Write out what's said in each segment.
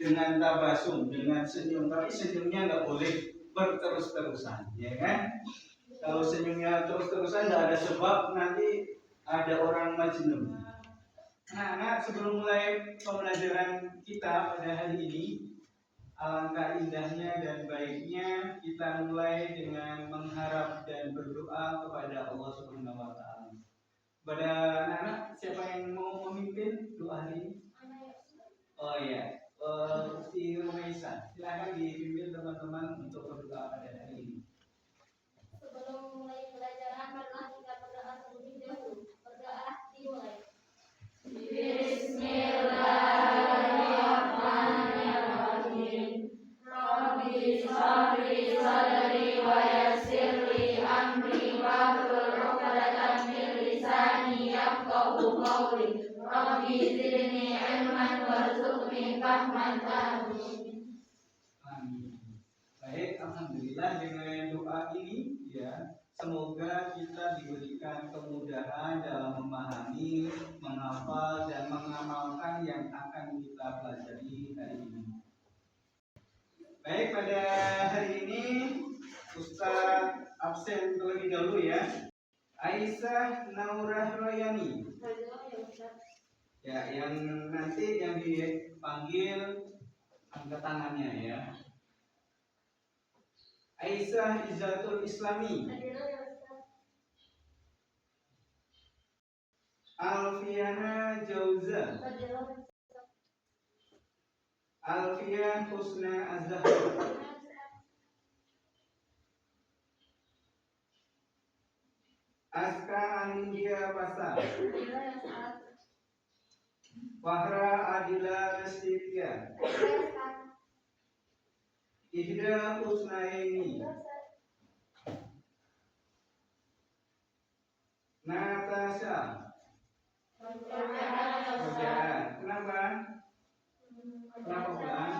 dengan tabasum, dengan senyum. Tapi senyumnya nggak boleh berterus-terusan, ya kan? Kalau senyumnya terus-terusan nggak ada sebab, nanti ada orang majnun. Anak-anak, sebelum mulai pembelajaran kita pada hari ini, alangkah indahnya dan baiknya kita mulai dengan mengharap dan berdoa kepada Allah Subhanahu wa taala. Pada anak-anak, siapa yang mau memimpin doa hari ini? Oh iya, si Rumaisa, silakan dipimpin teman-teman untuk berdoa pada hari ini. Sebelum mulai pelajaran, marilah kita berdoa terlebih dahulu. Berdoa dimulai. Bismillahirrahmanirrahim. Rabbi shrahli sadri wa yassirli amri wahlul 'uqdatam min lisani yafqahu qawli. Rabbi zidni 'ilman warzuqni fahman. Amin. Baik, alhamdulillah, dengan doa ini ya, semoga kita diberikan kemudahan dalam memahami, menghafal dan mengamalkan yang akan kita pelajari hari ini. Baik, pada hari ini Ustaz absen terlebih dahulu ya. Aisyah Naurah Royani. Ya, yang nanti yang dipanggil angkat tangannya ya. Aisyah Izzatul Islami. Alfiana Jauza. Alfian Husna Az-Zahra. Aska Anindya Pasar. Fahra Adila Restifia. Ihda Husnaini. Natasha. Kerjaan. Kenapa? Kenapa pulang?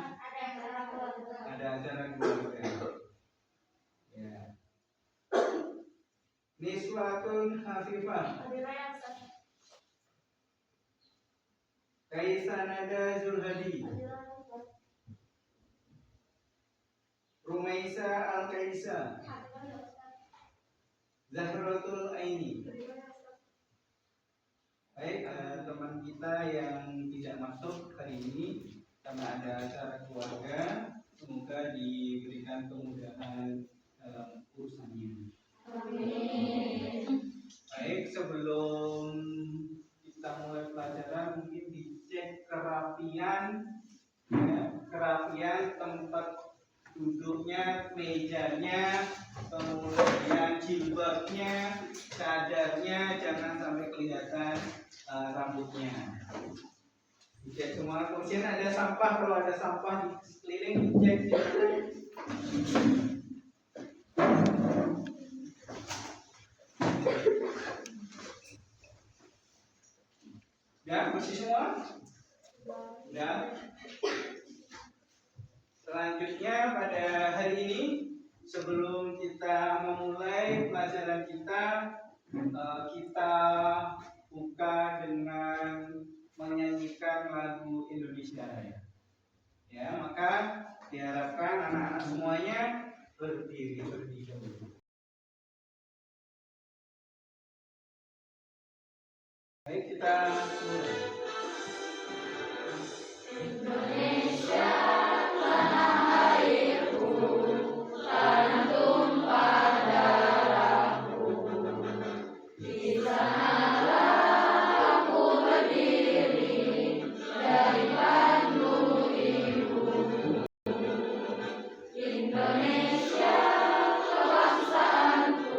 Ada acara keluarga. Ya. Niswatun Hafifah. Kaisanada Zulhadi. Rumaisa Al-Kaisa. Zahratul Aini. Baik, teman kita yang tidak masuk hari ini karena ada acara keluarga, semoga diberikan kemudahan dalam urusannya. Amin. Baik, sebelum kita mulai pelajaran, mungkin dicek kerapian, ya, kerapian tempat duduknya, mejanya, kemudian jilbabnya, cadarnya, jangan sampai kelihatan rambutnya. Dicek semua. Kemudian ada sampah, kalau ada sampah di sekeliling dicek. Ya, bersih semua? Ya. Selanjutnya pada hari ini, sebelum kita memulai pelajaran kita, kita buka dengan menyanyikan lagu Indonesia Raya. Ya, maka diharapkan anak-anak semuanya berdiri dahulu. Baik, kita mulai. Indonesia tanah airku, tanah tumpah darahku. Di sanalah aku berdiri dari Bandung ibuku. Indonesia kebangsaanku,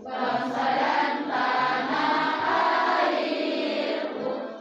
bangsa dan tanah airku.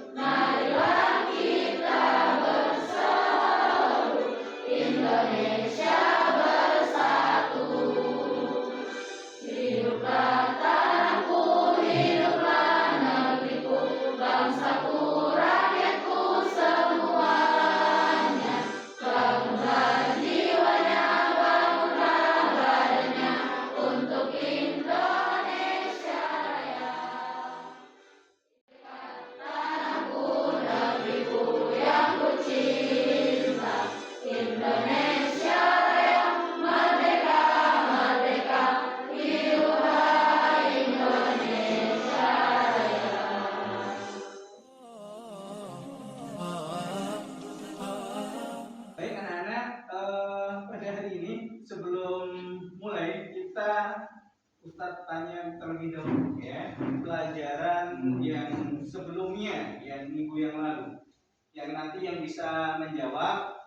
tanya terlebih dahulu ya. Pelajaran yang sebelumnya, yang minggu yang lalu. Yang nanti yang bisa menjawab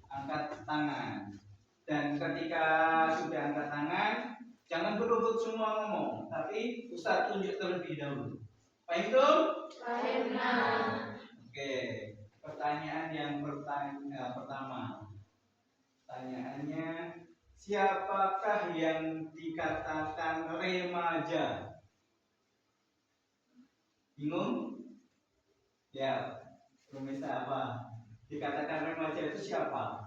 angkat tangan. Dan ketika sudah angkat tangan, jangan berebut semua ngomong, tapi Ustaz tunjuk terlebih dahulu. Paham itu? Oke, pertanyaan yang pertama. Pertanyaannya, siapakah yang dikatakan remaja? Bingung? Ya, pemirsa apa? Dikatakan remaja itu siapa?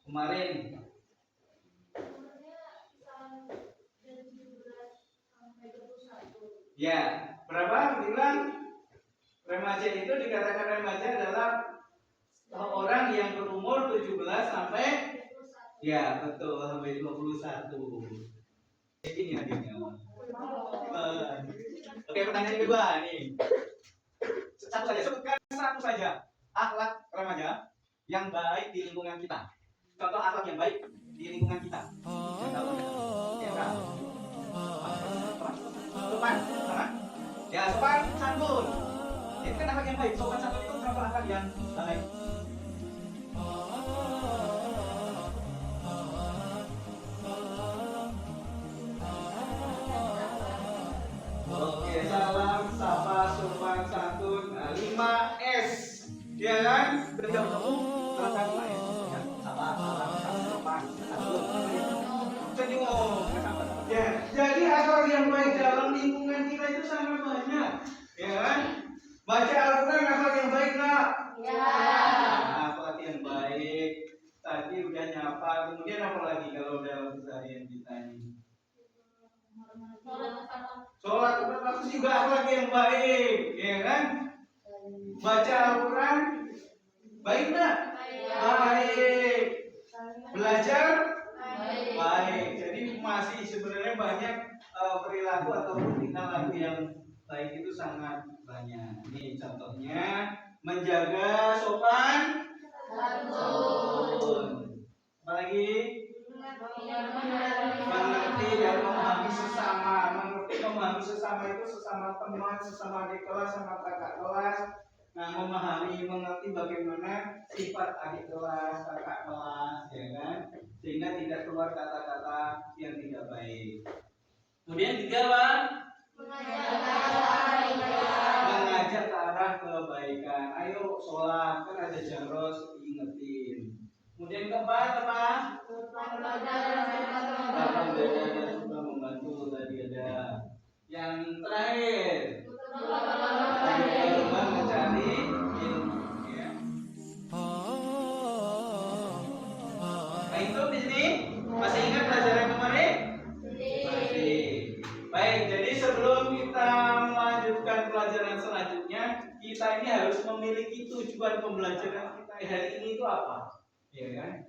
Kemarin ya, berapa bilang remaja itu dikatakan remaja adalah orang yang berumur 17 sampai ya betul sampai 21. Ini adiknya. Oke, pertanyaan kedua nih. Satu saja, sebutkan satu saja akhlak remaja yang baik di lingkungan kita. Contoh akhlak yang baik di lingkungan kita. Sopan, ya sopan santun. Itu kan akhlak yang baik. Sopan santun itu contoh akhlak yang baik. Oke, salam, sapa, sopan santun, 5S. Ya kan? Kerja untuk terangkan 5S. Ya, sapa, salam, sopan santun. Senyum. Ya, jadi akhlak yang baik dalam lingkungan kita itu sangat banyak, ya kan? Baca Al-Quran akhlak yang baik nggak? Ya. Akhlak yang baik. Tadi udah nyapa, kemudian apa lagi kalau dalam keseharian kita ini? Sholat itu juga akhlak yang baik, ya kan? Baca Al-Quran baik nggak? Baik. Belajar baik. Jadi masih sebenarnya banyak perilaku atau tingkah laku yang baik itu sangat banyak. Ini contohnya menjaga sopan santun. Apalagi mengerti dan memahami sesama. Mengerti memahami sesama itu sesama teman, sesama adik kelas, sama kakak kelas. Nah, mengerti bagaimana sifat adik kelas, kakak kelas, ya kan? Sehingga tidak keluar kata-kata yang tidak baik. Kemudian tiga apa? Mengajak ke arah kebaikan. Ayo sholat, kan ada jaros, ingetin. Kemudian keempat apa? Belajar dan juga membantu tadi ada. Yang terakhir, mencari ilmu. Ya. Nah itu di sini masih ingat pelajaran kemarin? Masih. Baik, jadi sebelum kita melanjutkan pelajaran selanjutnya, kita ini harus memiliki tujuan pembelajaran kita hari ini itu apa? Ya kan?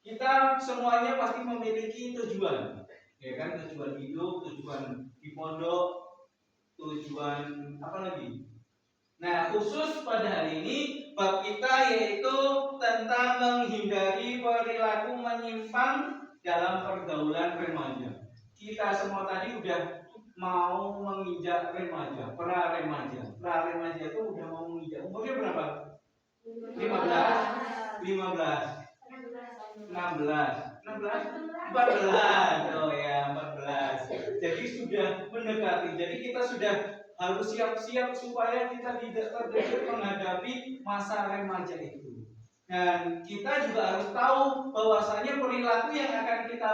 Kita semuanya pasti memiliki tujuan, ya kan? Tujuan hidup, tujuan di pondok, tujuan apa lagi? Nah, khusus pada hari ini bab kita yaitu tentang menghindari perilaku menyimpang dalam pergaulan remaja. Kita semua tadi udah mau menginjak remaja, pra remaja. Pra remaja itu udah mau menginjak. Umurnya berapa? 15, 15, 16, 14. Oh ya, 14. Jadi sudah mendekati. Jadi kita sudah harus siap-siap supaya kita tidak terjebak menghadapi masa remaja itu. Dan kita juga harus tahu bahwasanya perilaku yang akan kita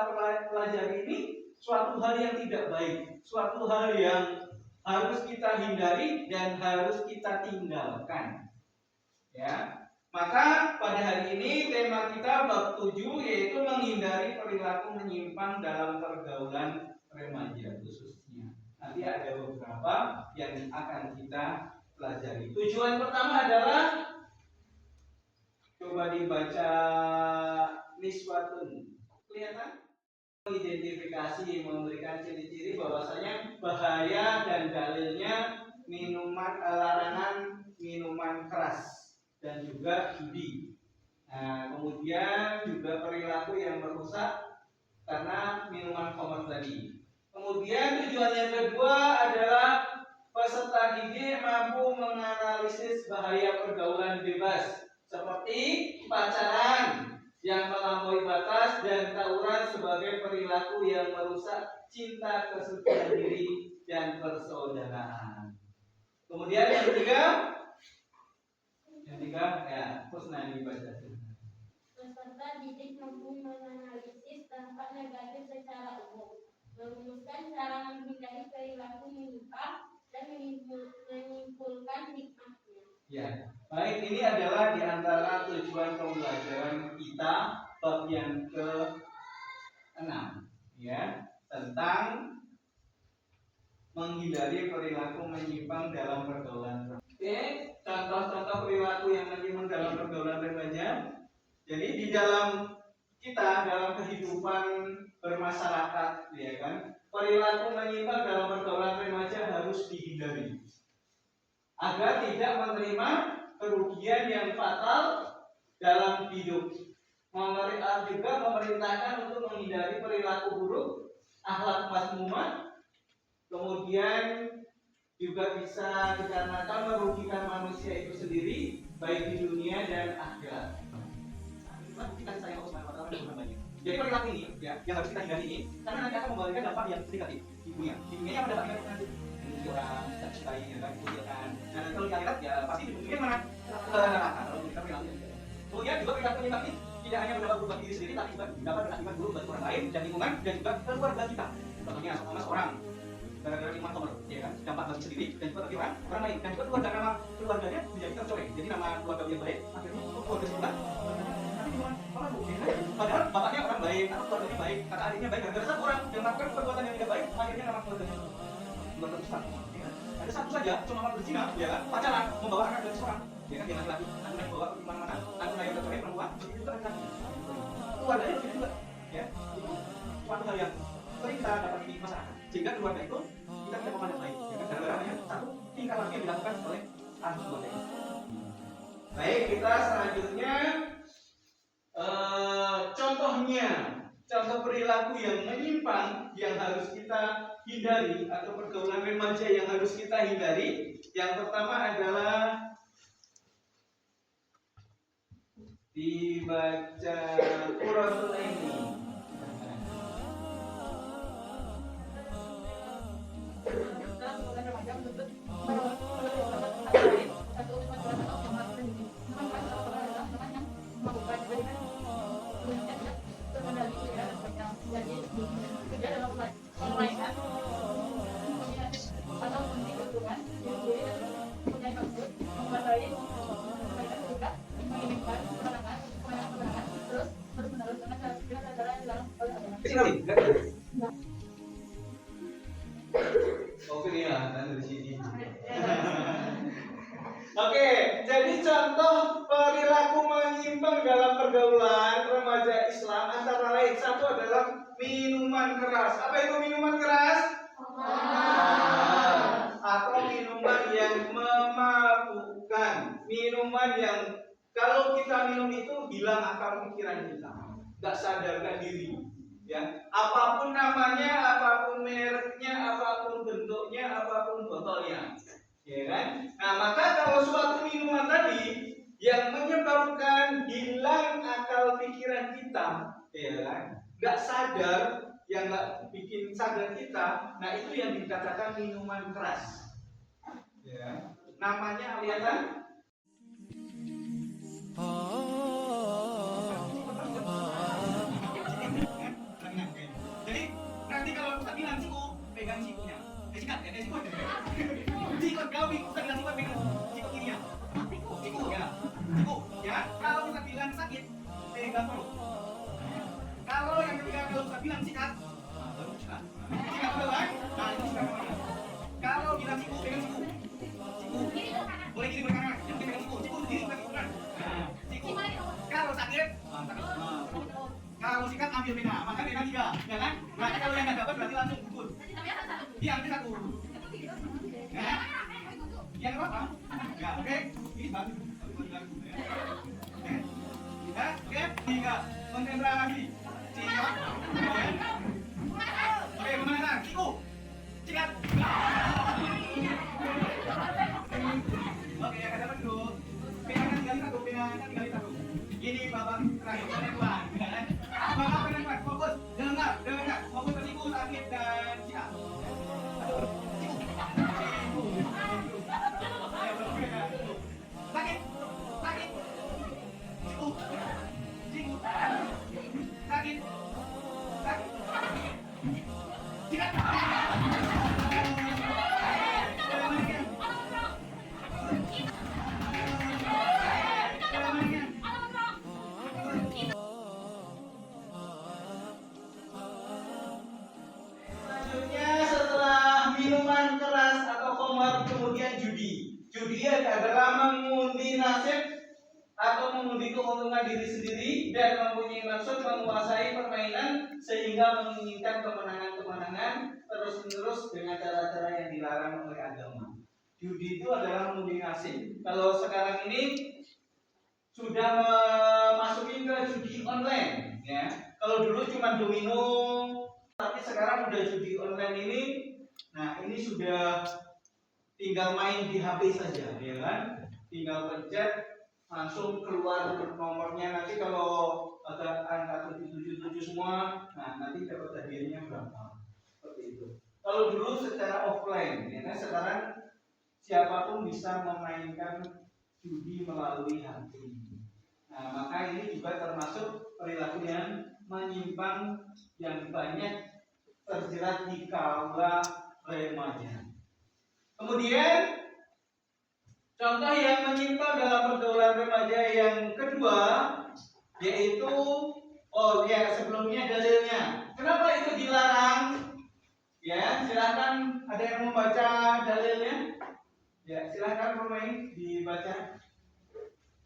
pelajari ini suatu hal yang tidak baik, suatu hal yang harus kita hindari dan harus kita tinggalkan. Ya. Maka pada hari ini tema kita bab 7 yaitu menghindari perilaku menyimpang dalam pergaulan remaja khususnya. Nanti ada beberapa yang akan kita pelajari. Tujuan pertama adalah coba dibaca niswatun. Kelihatan? Mengidentifikasi, memberikan ciri-ciri bahwasanya bahaya dan dalilnya minuman larangan minuman keras dan juga judi. Nah, kemudian juga perilaku yang merusak karena minuman khamar tadi. Kemudian tujuan yang kedua adalah peserta didik mampu menganalisis bahaya pergaulan bebas seperti pacaran yang melampaui batas dan tawuran sebagai perilaku yang merusak cinta kesucian diri dan persaudaraan. Kemudian yang ketiga ya, Husna dibaca. Peserta didik mampu menganalisis dampak negatif secara umum, merumuskan cara menghindari perilaku menyimpang dan menyimpulkan hikmahnya. Ya, baik, ini adalah di antara tujuan pembelajaran kita bab yang ke-6 ya, tentang menghindari perilaku menyimpang dalam pergaulan. Oke, contoh-contoh perilaku yang menyimpang dalam pergaulan remaja. Jadi di dalam kita dalam kehidupan bermasyarakat, ya kan, perilaku menyimpang dalam pergaulan remaja harus dihindari agar tidak menerima kerugian yang fatal dalam hidup. Juga memerintahkan untuk menghindari perilaku buruk, akhlak mazmumah, kemudian juga bisa dikarenakan merugikan manusia itu sendiri, baik di dunia dan akhirat. Kita sayang Allah Subhanahu wa taala dengan banyak. Jadi perilaku ini ya, yang harus kita hindari ini karena nanti akan membawa dampak yang negatif di dunia. Di dunia yang mendapat nanti orang tidak sukai ya kan, kucilkan. Nah, kalau di akhirat ya pasti di dunia mana? Neraka. Kalau kita perilaku. Kemudian juga perilaku ini tidak hanya mendapat beban diri sendiri, tapi juga dapat berakibat buruk bagi orang lain dan lingkungan dan juga keluarga kita. Contohnya sama seorang gara-gara lingkungan kotor, ya kan, dampak bagi sendiri dan juga bagi orang lain dan juga keluarga, nama keluarganya menjadi tercoreng. Jadi nama keluarga yang baik akhirnya keluarga sebelah padahal bapaknya orang baik atau keluarganya baik, kata adiknya baik, gara-gara satu orang yang melakukan perbuatan yang tidak baik, akhirnya nama keluarganya keluarga besar. Ya. Ada satu saja cuma orang berzina, ya kan, pacaran, membawa anak dari seorang, ya kan, dia laki-laki, anaknya bawa ke mana-mana, anaknya yang tercoreng perempuan, begitu juga laki-laki. Keluarganya begitu juga, ya, itu suatu hal yang sering kita dapat di masyarakat. Sehingga keluarga itu kita tidak memandang baik, ya kan, gara-gara satu tingkah laku yang dilakukan oleh ahli keluarga itu. Baik, kita selanjutnya contoh perilaku yang menyimpang yang harus kita hindari atau pergaulan remaja yang harus kita hindari. Yang pertama adalah dibaca Quratul Aini. Oke, jadi contoh perilaku menyimpang dalam pergaulan remaja Islam antara lain satu adalah minuman keras. Apa itu minuman keras? Atau minuman yang memabukkan, minuman yang kalau kita minum itu hilang akal pikiran kita, nggak sadarkan diri. Ya, apapun namanya, apapun mereknya, apapun bentuknya, apapun botolnya, ya kan? Nah, maka kalau suatu minuman tadi yang menyebabkan hilang akal pikiran kita, ya kan? Nggak sadar, yang nggak bikin sadar kita, nah itu yang dikatakan minuman keras. Ya, namanya apa kan? Jadi nanti kalau kita bilang siku, pegang sikunya. Sikat ya, siku. Sikat kalau kita bilang siku, pegang siku kirinya. Siku ya. Siku ya. Kalau kita bilang sakit, pegang perut. Kalau yang ketiga kalau kita bilang sikat, baru sikat. Sikat betul. Nah, itu sikat namanya. Kalau bilang siku, pegang siku. Siku. Boleh kiri boleh kanan. Yang pegang siku, siku kiri bukan kanan. Nah, siku. Kalau sakit, sakit. Kalau sikat ambil pena, maka pena 3, ya kan? Nah, kalau yang nggak dapat berarti langsung gugur. Iya, ambil 1. Ya, yang apa? Ya, oke. Ini bagus. Ya, oke. 3. Konsentrasi. Sikat. kan tinggal ditaruh. Ini babak terakhir penentuan, ya kan? Babak penentuan, fokus, dengar, fokus tertipu, sakit dan siap. Aduh, sakit, sakit, sakit, sakit, sikat. Selanjutnya setelah minuman keras atau khamar kemudian judi. Judi adalah mengundi nasib atau mengundi keuntungan diri sendiri dan mempunyai maksud menguasai permainan sehingga menginginkan kemenangan-kemenangan terus-menerus dengan cara-cara yang dilarang oleh agama. Judi itu adalah mengundi nasib. Kalau sekarang ini sudah memasuki ke judi online, ya. Kalau dulu cuma domino, tapi sekarang udah judi online ini. Nah, ini sudah tinggal main di HP saja, ya kan? Tinggal pencet langsung keluar nomornya. Nanti kalau ada angka 777 semua, nah nanti dapat hadiahnya berapa? Seperti itu. Kalau dulu secara offline, ya kan? Sekarang siapapun bisa memainkan judi melalui HP. Nah, maka ini juga termasuk perilaku yang menyimpang yang banyak terjerat di kaula remaja. Kemudian contoh yang menyimpang dalam pergaulan remaja yang kedua yaitu sebelumnya dalilnya. Kenapa itu dilarang? Ya, silakan ada yang membaca dalilnya. Ya, silakan pemain dibaca.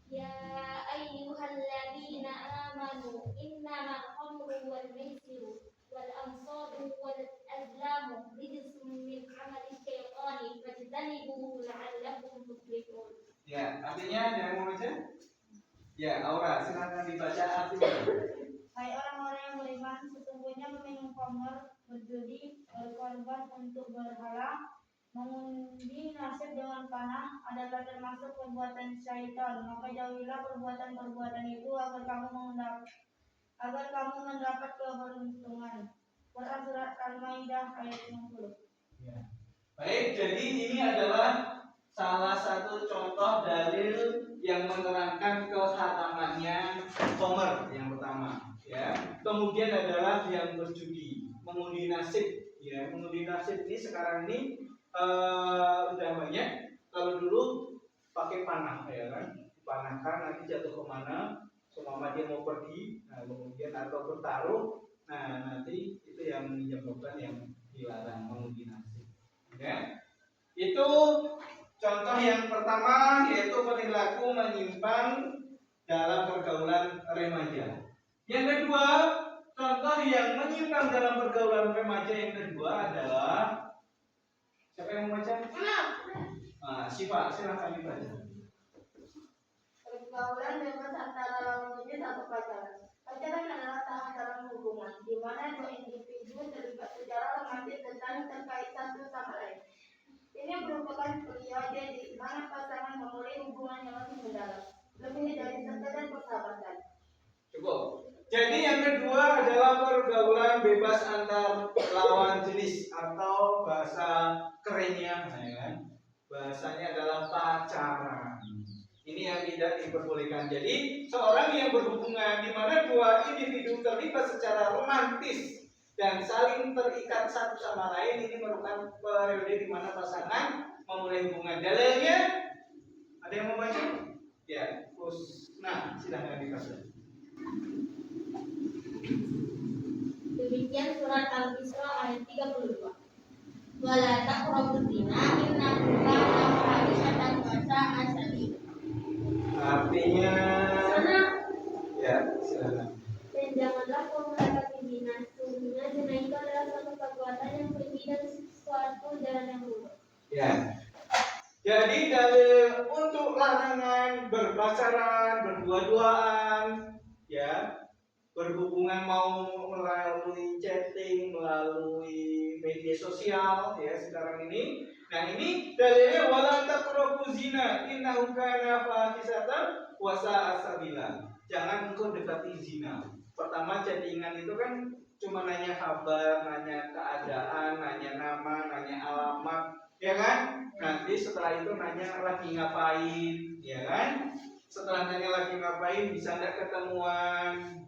Ya ayyuhalladzina amanu innamal khamru wal maisiru wal ansabu wal azlamu rijsun min amali syaitani fajtanibuhu la'allakum tuflihun. Ya, artinya ada yang mau baca? Ya, Aura, silakan dibaca artinya. Hai orang-orang yang beriman, sesungguhnya meminum khamr, berjudi, berkorban untuk berhala, mengundi nasib dengan panah adalah termasuk perbuatan syaitan. Maka jauhilah perbuatan-perbuatan itu agar kamu mendapat keberuntungan. Quran surat Al-Maidah ayat 60. Ya. Baik, jadi ini adalah salah satu contoh dalil yang menerangkan keharamannya khamr yang pertama, ya. Kemudian adalah yang berjudi, mengundi nasib, ya. Mengundi nasib ini sekarang ini udah banyak. Kalau dulu pakai panah, ya kan, dipanahkan nanti jatuh kemana, semua dia mau pergi, nah kemudian atau bertaruh, nah nanti itu yang menyebabkan yang dilarang mengundi nasib, ya. Itu contoh yang pertama, yaitu perilaku menyimpang dalam pergaulan remaja. Yang kedua, contoh yang menyimpang dalam pergaulan remaja yang kedua adalah, siapa yang membaca? Siapa? Silakan dibaca. Pergaulan bebas antara lawan jenis atau pacaran. Pacaran adalah tahap dalam hubungan, di mana dua individu terlibat secara romantis dan terkait satu sama lain. Ini merupakan periode di mana pasangan memulai hubungan yang lebih mendalam, lebih dari sekedar persahabatan. Cukup. Jadi yang kedua adalah pergaulan bebas antar lawan jenis atau bahasa kerennya, ya kan? Bahasanya adalah pacaran. Ini yang tidak diperbolehkan. Jadi seorang yang berhubungan di mana dua individu terlibat secara romantis dan saling terikat satu sama lain, ini merupakan periode di mana pasangan memulai hubungan. Dalilnya ada yang mau baca? Ya, nah silahkan dibaca. Demikian surat Al-Isra ayat 32. Wala taqrabuz zina innahu kana fahishatan wa sa'a sabila. Artinya ya, silakan. Dan janganlah kau mendekati zina, sesungguhnya zina itu adalah suatu perbuatan yang keji dan suatu jalan yang buruk. Ya. Jadi dalil untuk larangan berpacaran, berdua-duaan, ya, berhubungan mau melalui chatting, melalui media sosial, ya sekarang ini. Nah ini dalilnya wala taqrabu zina innahu kana fahisatan puasa asabila. Jangan engkau dekati zina. Pertama chattingan itu kan cuma nanya kabar, nanya keadaan, nanya nama, nanya alamat, ya kan? Nanti setelah itu nanya lagi ngapain, ya kan? Setelah nanya lagi ngapain, bisa nggak ketemuan?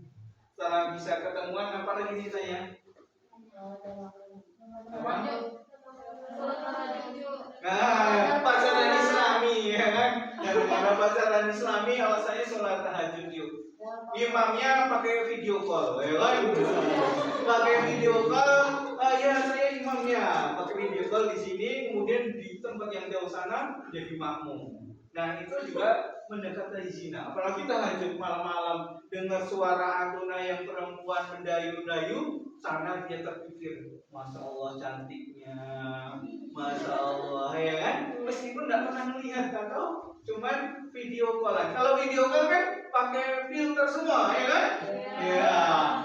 Setelah bisa ketemuan, apa lagi ditanya? Apa? Nah, pacaran Islami, ya kan? Dan ada pacaran Islami, alasannya sholat tahajud yuk. Imamnya pakai video call, ya kan? Pakai video call, ya saya imamnya pakai video call di sini, kemudian di tempat yang jauh sana jadi makmum. Nah itu juga mendekati zina. Apalagi tahajud malam-malam dengar suara aduna yang perempuan mendayu-dayu, sana dia terpikir, masya Allah cantiknya, masya Allah, ya kan? Meskipun tidak pernah melihat atau cuman video callan. Kalau video call kan pakai filter semua, ya kan? Ya,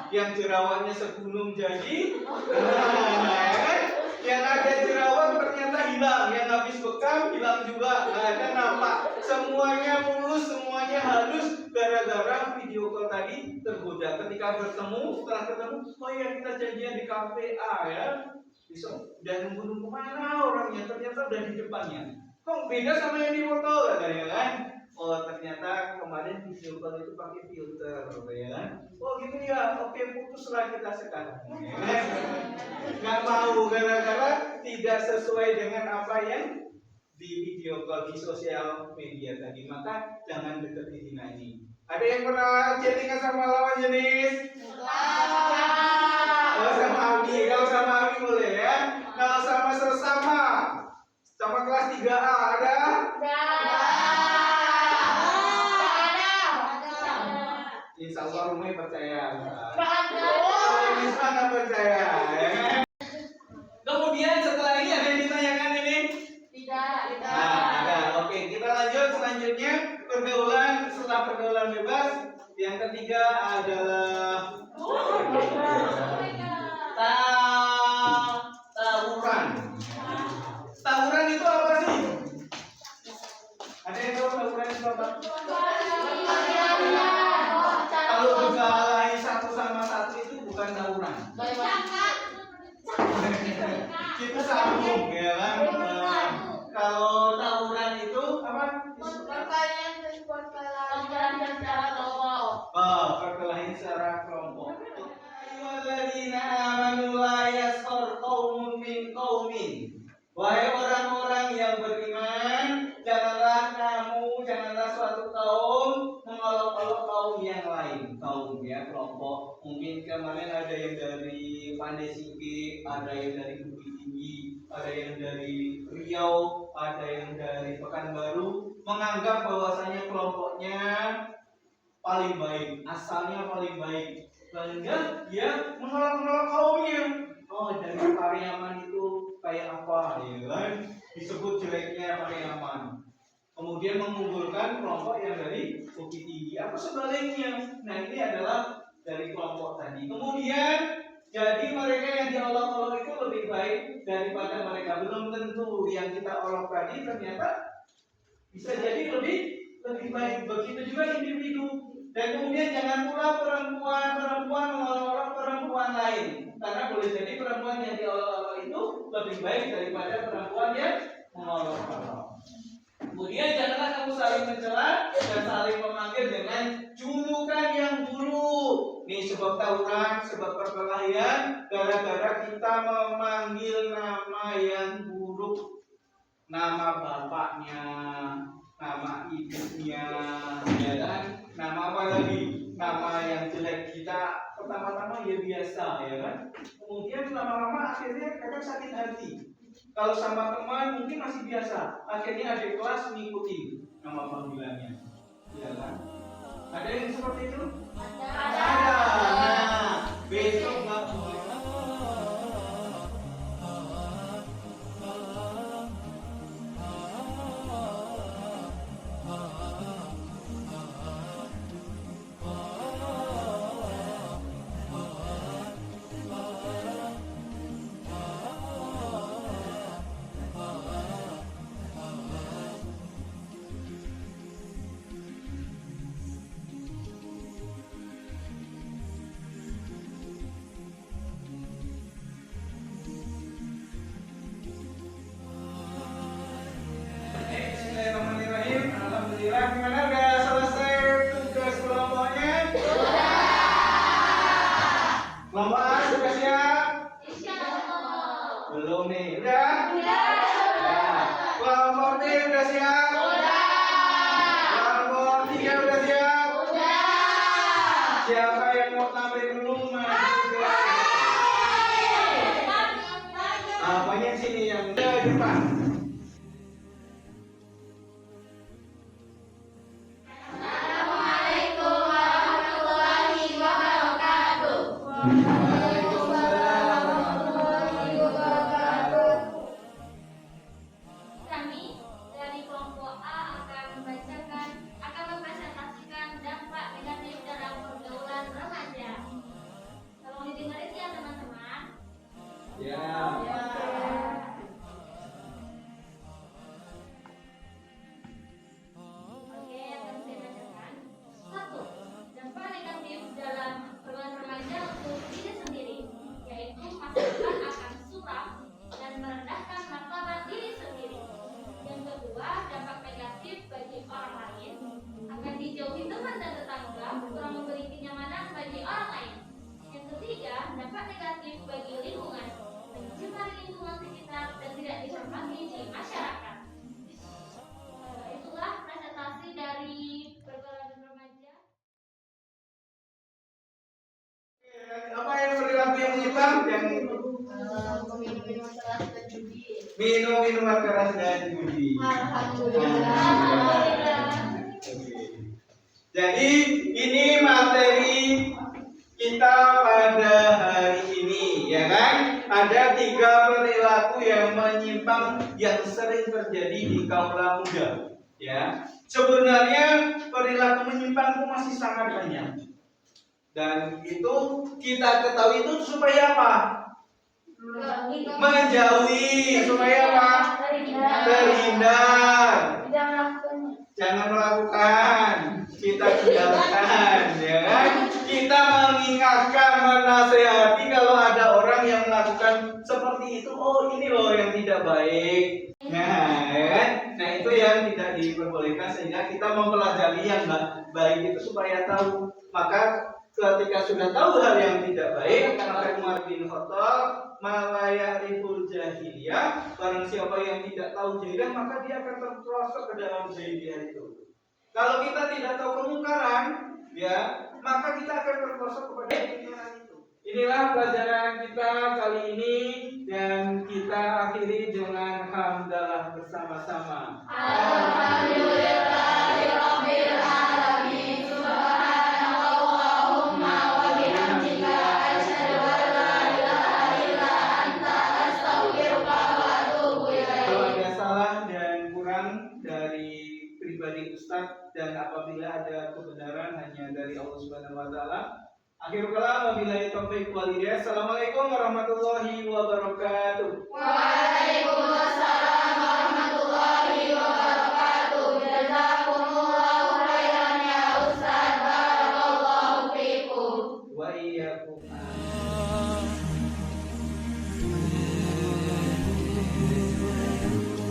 yang jerawatnya segunung jadi, ya kan? Yang ada jerawat ternyata hilang, yang habis bekam hilang juga, nggak ada nampak, semuanya mulus, semuanya halus, gara-gara video call tadi tergoda. Ketika bertemu, setelah ketemu, oh ya kita janjian di kafe A ya, besok udah nunggu mana orangnya, ternyata udah di depannya. Kok beda sama yang di foto, katanya kan? Oh ternyata kemarin video call itu pakai filter, ya kan? Oh gitu ya, oke putuslah kita sekarang. Ya kan? Nggak mau gara-gara tidak sesuai dengan apa yang di video call di sosial media tadi, maka jangan deketi zina ini. Ada yang pernah chattingan sama lawan jenis? Kalau sama Abi, kalau sama Abi boleh ya. Kalau sama sesama, sama kelas 3A ada? Insya Allah Rumai percaya. Kalau Misma nggak percaya. Ya. Kemudian setelah ini ada yang ditanyakan ini? Tidak. Nah, ada. Oke, kita lanjut selanjutnya pergaulan. Setelah pergaulan bebas, yang ketiga adalah tawuran. Tawuran itu apa sih? Ada yang tahu tawuran itu apa? Kalau berkelahi satu sama satu itu bukan tawuran. Kita sambung, ya kan? Kalau tawuran itu apa? Perkelahian secara kelompok. Ayyuhalladzina amanu la yaskhar qaumun min qaumin. Wahai orang-orang yang beriman, janganlah suatu kaum mengolok-olok kaum yang lain. Kaum ya, kelompok. Mungkin kemarin ada yang dari Pandai Singkil, ada yang dari Bukit Tinggi, ada yang dari Riau, ada yang dari Pekanbaru, menganggap bahwasanya kelompoknya paling baik, asalnya paling baik, sehingga dia menolak kaumnya. Oh, dari Pariaman itu kayak apa, ya kan? Disebut jeleknya Pariaman. Kemudian mengunggulkan kelompok yang dari Bukit Tinggi. Apa sebaliknya? Nah, ini adalah dari kelompok tadi. Kemudian jadi mereka yang diolok-olok itu lebih baik daripada mereka. Belum tentu yang kita olok tadi ternyata bisa jadi lebih baik. Begitu juga individu. Dan kemudian jangan pula perempuan mengolok-olok perempuan lain, karena boleh jadi perempuan yang diolok-olok itu lebih baik daripada perempuan yang mengolok-olok. Kemudian janganlah kamu saling mencela dan saling memanggil dengan julukan yang buruk. Nih sebab tawuran, sebab perkelahian, gara-gara kita memanggil nama yang buruk, nama bapaknya, nama ibunya, ya kan? Nama apa lagi? Nama yang jelek kita pertama-tama ya biasa, ya kan? Kemudian lama-lama akhirnya kadang sakit hati. Kalau sama teman mungkin masih biasa, akhirnya adik kelas mengikuti nama panggilannya, ya kan? Ada yang seperti itu? Ada. Nah, besok nggak boleh. yang sini yang di depan. Assalamualaikum warahmatullahi wabarakatuh. Waalaikumsalam warahmatullahi wabarakatuh. Kami dari kelompok A akan mempresentasikan dampak negatif dalam pergaulan remaja. Tolong didengarin ya teman-teman. Ya. Oke, akan saya bacakan. 1. Dampak negatif dalam pergaulan remaja untuk diri sendiri, yaitu masukan akan suram dan merendahkan martabat diri sendiri. Yang kedua, dampak negatif bagi orang lain akan dijauhi teman dan tetangga, kurang memberi kenyamanan bagi orang lain. Yang ketiga, dampak negatif bagi lingkungan, mencemari lingkungan sekitar dan tidak dihormati di masyarakat. Itulah presentasi dari pergaulan remaja. Apa yang perilaku yang menyimpang? Yang Minum-minum keras dan judi. minum minuman keras dan judi. Alhamdulillah. Oke. Jadi ini materi kita pada hari ini, ya kan? Ada 3 perilaku yang menyimpang yang sering terjadi di kaula muda. Ya, sebenarnya perilaku menyimpang itu masih sangat banyak. Dan itu kita ketahui itu supaya apa? Menjauhi, supaya apa? Terhindar. Jangan melakukan, kita tinggalkan, ya kan? Kita mengingatkan, menasehati kalau ada orang yang melakukan seperti itu. Oh, ini loh yang tidak baik. Nah, ya kan? Nah, itu yang tidak diperbolehkan sehingga kita mempelajari yang baik itu supaya tahu. Maka ketika sudah tahu hal yang tidak baik, maka Umar bin Khattab malayariful jahiliyah, barang siapa yang tidak tahu jahiliyah maka dia akan terperosok ke dalam jahiliyah itu. Kalau kita tidak tahu kemungkaran, ya, maka kita akan terperosok kepada kemungkaran itu. Inilah pelajaran kita kali ini dan kita akhiri dengan hamdalah bersama-sama. Alhamdulillahirabbil alamin. Subhanallahumma wa bihamdika asyhadu an la ilaha illa anta astaghfiruka wa atubu ilaik. Kalau ada salah dan kurang dari pribadi Ustadz dan apabila ada kebenaran hanya dari Allah Subhanahu wa taala. Akhirul kalam, wabillahi taufiq wal hidayah. Assalamualaikum warahmatullahi wabarakatuh. Waalaikumsalam warahmatullahi wabarakatuh. Jazakumullahu khairan ya Ustaz. Barakallahu fiikum. Wa iyyakum.